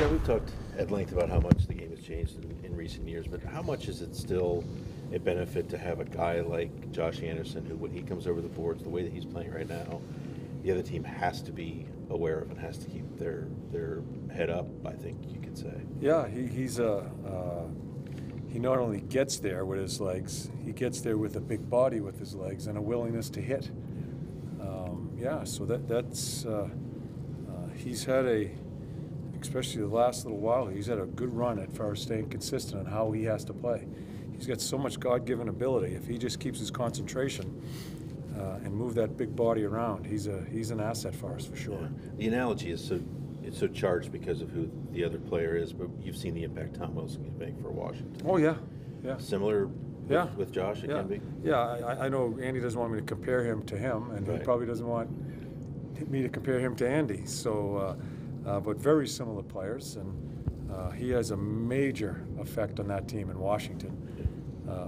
Yeah, we've talked at length about how much the game has changed in recent years, but how much is it still a benefit to have a guy like Josh Anderson, who, when he comes over the boards, the way that he's playing right now, the other team has to be aware of and has to keep their head up, I think you could say. Yeah, he not only gets there with his legs, he gets there with a big body with his legs and a willingness to hit. So that's he's had especially the last little while, he's had a good run as far as staying consistent on how he has to play. He's got so much God-given ability. If he just keeps his concentration and move that big body around, he's an asset for us for sure. Yeah. The analogy is it's so charged because of who the other player is, but you've seen the impact Tom Wilson can make for Washington. Oh yeah. Similar with Josh, it can be? Yeah, I know Andy doesn't want me to compare him to him, and right. He probably doesn't want me to compare him to Andy. So, but very similar players, and he has a major effect on that team in Washington.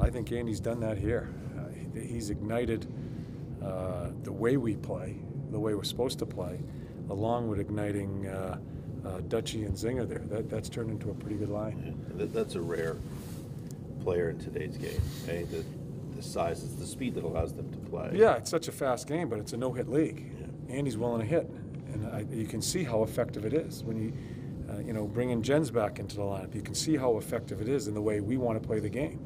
I think Andy's done that here. He's ignited the way we play, the way we're supposed to play, along with igniting Dutchie and Zinger there. That's turned into a pretty good line. Yeah. That's a rare player in today's game. Okay? The size, it's the speed that allows them to play. Yeah, it's such a fast game, but it's a no-hit league. Yeah. Andy's willing to hit, and you can see how effective it is when you bringing Jens back into the lineup. You can see how effective it is in the way we want to play the game.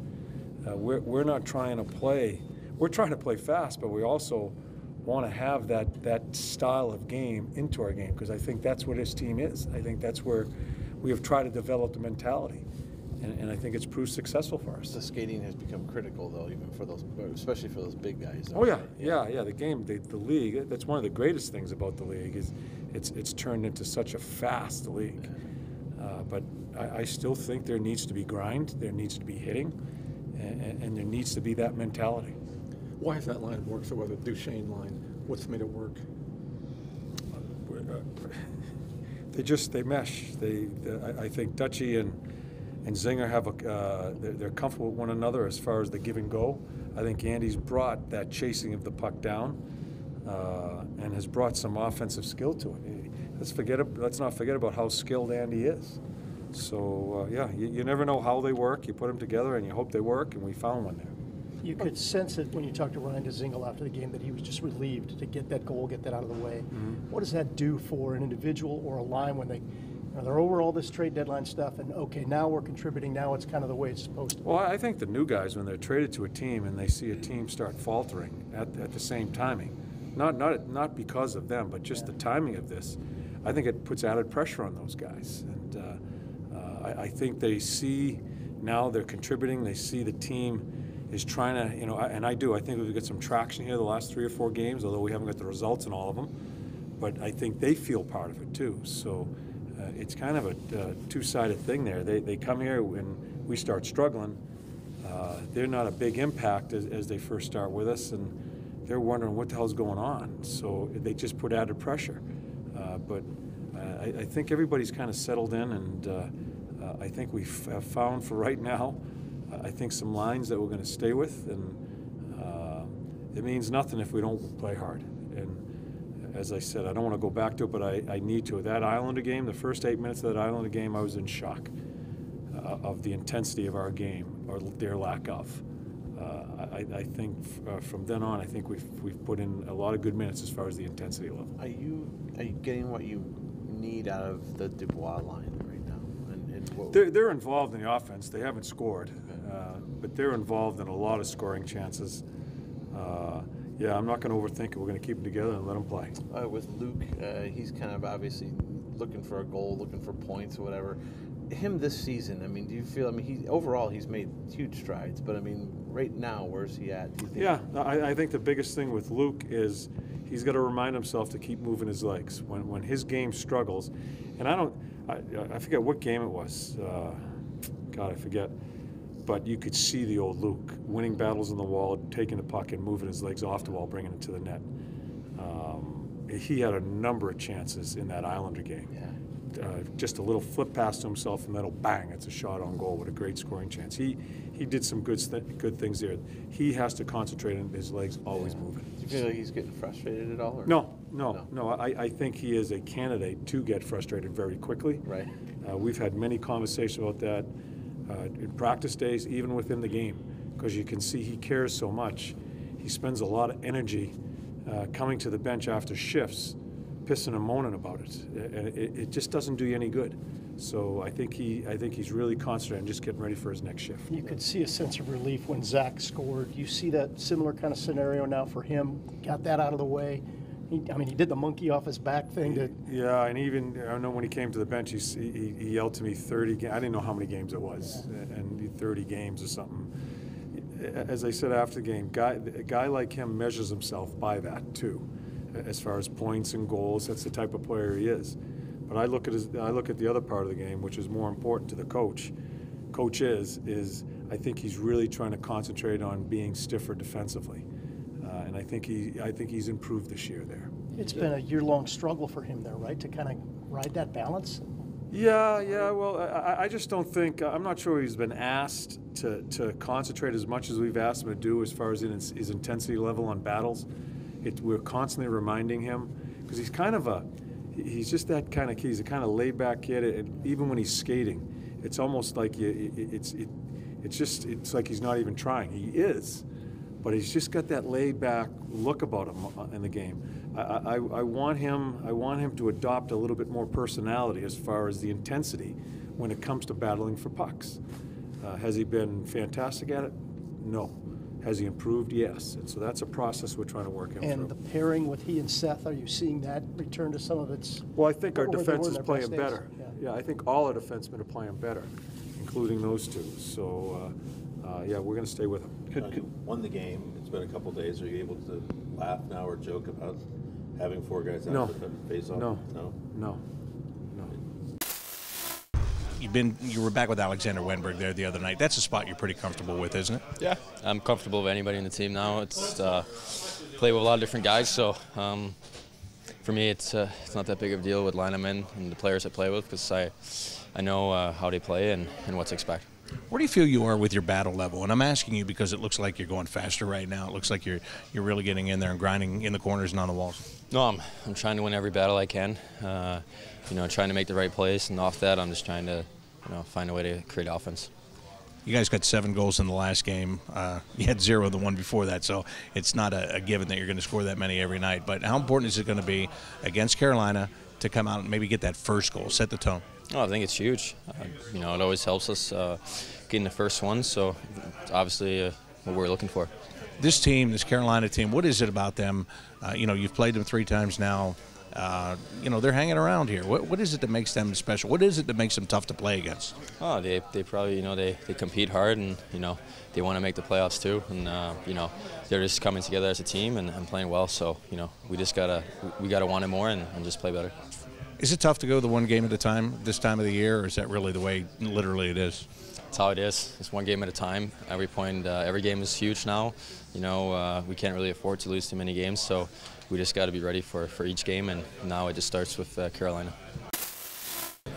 We're not trying to play. We're trying to play fast, but we also want to have that style of game into our game, because I think that's what his team is. I think that's where we have tried to develop the mentality, and I think it's proved successful for us. The skating has become critical, though, even for those, especially for those big guys. Oh yeah. The game, the league. That's one of the greatest things about the league is it's turned into such a fast league. But I still think there needs to be grind, there needs to be hitting, and there needs to be that mentality. Why has that line worked so well, the Duchesne line? What's made it work? They mesh. I think Dutchie and Zinger have they're comfortable with one another as far as the give and go. I think Andy's brought that chasing of the puck down and has brought some offensive skill to it. Let's not forget about how skilled Andy is. So you never know how they work. You put them together and you hope they work, and we found one there. You could sense it when you talked to Ryan DeZingle after the game that he was just relieved to get that goal, get that out of the way. Mm-hmm. What does that do for an individual or a line when they're over all this trade deadline stuff and, okay, now we're contributing, now it's kind of the way it's supposed to be? Well, I think the new guys, when they're traded to a team and they see a team start faltering at the same timing, not because of them, but just the timing of this, I think it puts added pressure on those guys. And I think they see now they're contributing, they see the team is trying to, and I think we've got some traction here the last 3 or 4 games, although we haven't got the results in all of them. But I think they feel part of it too. So it's kind of a two-sided thing there. They come here and we start struggling. They're not a big impact as they first start with us, and they're wondering what the hell's going on. So they just put added pressure. But I think everybody's kind of settled in, and I think we've found for right now, I think some lines that we're going to stay with, and it means nothing if we don't play hard. And as I said, I don't want to go back to it, but I need to. That Islander game, the first 8 minutes of that Islander game, I was in shock of the intensity of our game, or their lack of. I think from then on, I think we've put in a lot of good minutes as far as the intensity level. Are you getting what you need out of the Dubois line right now? They're involved in the offense. They haven't scored, but they're involved in a lot of scoring chances. I'm not going to overthink it. We're going to keep them together and let them play. With Luke, he's kind of obviously looking for a goal, looking for points or whatever. Him this season, do you feel, overall he's made huge strides, but right now, where's he at, do you think? Yeah, I think the biggest thing with Luke is he's got to remind himself to keep moving his legs. When his game struggles, and I forget what game it was. God, I forget. But you could see the old Luke winning battles on the wall, taking the puck and moving his legs off the wall, bringing it to the net. He had a number of chances in that Islander game. Yeah. just a little flip pass to himself, and then bang, it's a shot on goal with a great scoring chance. He did some good things there. He has to concentrate on his legs always moving. Do you feel like he's getting frustrated at all? Or? No. I think he is a candidate to get frustrated very quickly. Right. We've had many conversations about that in practice days, even within the game, because you can see he cares so much. He spends a lot of energy coming to the bench after shifts, pissing and moaning about it, and it just doesn't do you any good. So I think he's really concentrating, just getting ready for his next shift. You could see a sense of relief when Zach scored. You see that similar kind of scenario now for him. Got that out of the way. He did the monkey off his back thing. Yeah, and even I know when he came to the bench, he yelled to me 30. I didn't know how many games it was, and 30 games or something. As I said after the game, a guy like him measures himself by that too, as far as points and goals. That's the type of player he is. But I look at the other part of the game, which is more important to the coach. Coach is I think he's really trying to concentrate on being stiffer defensively, and I think he's improved this year there. It's been a year-long struggle for him there, right, to kind of ride that balance? Yeah. Well, I just don't think I'm not sure he's been asked to concentrate as much as we've asked him to do as far as his intensity level on battles. We're constantly reminding him because he's just that kind of kid. He's a kind of laid-back kid. And even when he's skating, it's almost like it's like he's not even trying. He is, but he's just got that laid-back look about him in the game. I want him to adopt a little bit more personality as far as the intensity when it comes to battling for pucks. Has he been fantastic at it? No. Has he improved? Yes. And so that's a process we're trying to work him through. And the pairing with he and Seth, are you seeing that return to some of its... Well, I think our where they defense were in is their playing best days? better. Yeah, I think all our defensemen are playing better, including those two. So, yeah, we're going to stay with them. You won the game. It's been a couple days. Are you able to laugh now or joke about having four guys out with the face-off? No. You were back with Alexander Wennberg there the other night. That's a spot you're pretty comfortable with, isn't it? Yeah, I'm comfortable with anybody in the team now. It's play with a lot of different guys, so for me it's not that big of a deal with line them in and the players I play with because I know how they play and what to expect. Where do you feel you are with your battle level? And I'm asking you because it looks like you're going faster right now. It looks like you're really getting in there and grinding in the corners and on the walls. No, I'm trying to win every battle I can. Trying to make the right plays, and off that, I'm just trying to, find a way to create offense. You guys got 7 goals in the last game. You had 0 the one before that, so it's not a given that you're going to score that many every night. But how important is it going to be against Carolina to come out and maybe get that first goal, set the tone? Oh, I think it's huge. It always helps us getting the first one, so it's obviously what we're looking for. This team, this Carolina team, what is it about them? You've played them 3 times now. They're hanging around here. What is it that makes them special? What is it that makes them tough to play against? Oh, they probably, they compete hard and, they want to make the playoffs too. And, they're just coming together as a team and playing well. So, we just got to want it more and just play better. Is it tough to go the one game at a time this time of the year, or is that really the way literally it is? That's how it is. It's one game at a time. Every game is huge now. We can't really afford to lose too many games, so we just got to be ready for each game, and now it just starts with Carolina.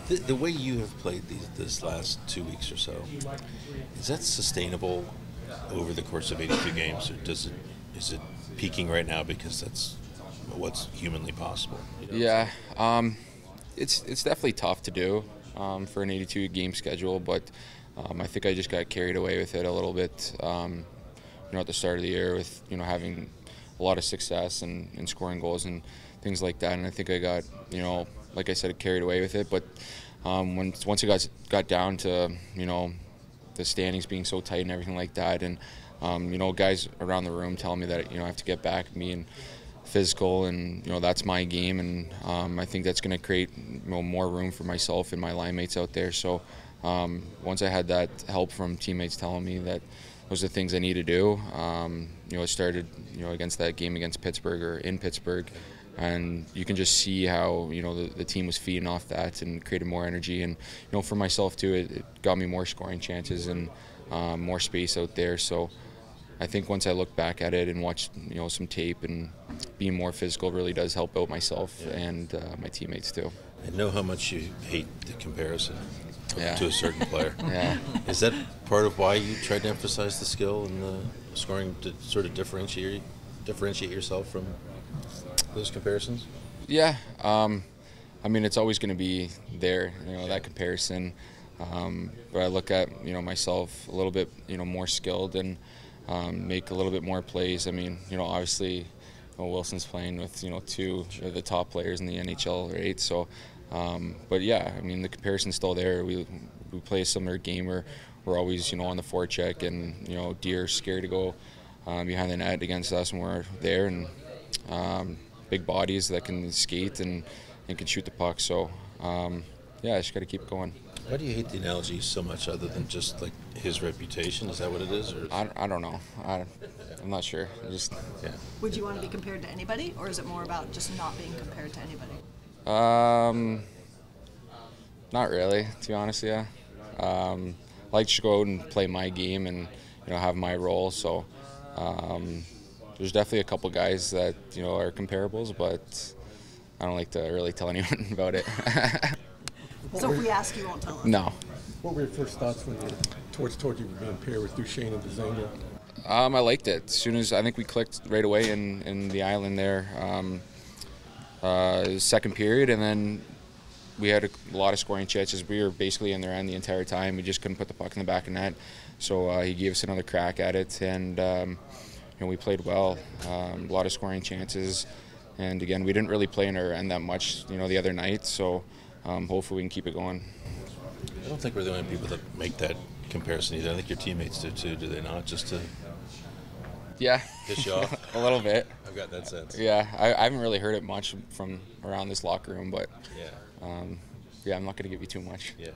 The way you have played this last 2 weeks or so, is that sustainable over the course of 82 games, or is it peaking right now because that's what's humanly possible? Yeah, it's definitely tough to do for an 82-game schedule, but I think I just got carried away with it a little bit. At the start of the year with having a lot of success and scoring goals and things like that, and I think I got like I said, carried away with it. But once it got down to the standings being so tight and everything like that, and guys around the room telling me that I have to get back being physical, and that's my game, and I think that's going to create more room for myself and my line mates out there. So once I had that help from teammates telling me that those are the things I need to do, it started against that game against Pittsburgh or in Pittsburgh, and you can just see how the team was feeding off that and created more energy, and for myself too, it got me more scoring chances and more space out there. So I think once I look back at it and watch some tape, and being more physical really does help out myself and my teammates too. I know how much you hate the comparison to a certain player. Yeah. Is that part of why you tried to emphasize the skill and the scoring to sort of differentiate yourself from those comparisons? Yeah. I mean, it's always going to be there, that comparison. But I look at, myself a little bit, more skilled and make a little bit more plays. I mean, obviously, Wilson's playing with, two of the top players in the NHL, right? So, but yeah, I mean, the comparison's still there. We play a similar game where we're always, on the forecheck, and, Deer's scared to go behind the net against us when we're there, and big bodies that can skate and can shoot the puck. So, yeah, I just got to keep going. Why do you hate the analogy so much, other than just like his reputation? Is that what it is? Or I don't know. I'm not sure. Yeah. Would you want to be compared to anybody, or is it more about just not being compared to anybody? Not really, to be honest. Yeah. I like to go out and play my game and have my role. So there's definitely a couple guys that are comparables, but I don't like to really tell anyone about it. So if we ask, you won't tell us? No. What were your first thoughts when you told you being paired with Duchesne and Dzingel? I liked it. As soon as I think we clicked right away in the island there, second period, and then we had a lot of scoring chances. We were basically in their end the entire time. We just couldn't put the puck in the back of net. So he gave us another crack at it, and we played well. A lot of scoring chances, and again, we didn't really play in our end that much, the other night. So hopefully we can keep it going. I don't think we're the only people that make that comparison either. I think your teammates do too, do they not? Just to piss you off? A little bit. I've got that sense. Yeah, I haven't really heard it much from around this locker room, but yeah, yeah, I'm not going to give you too much. Yeah.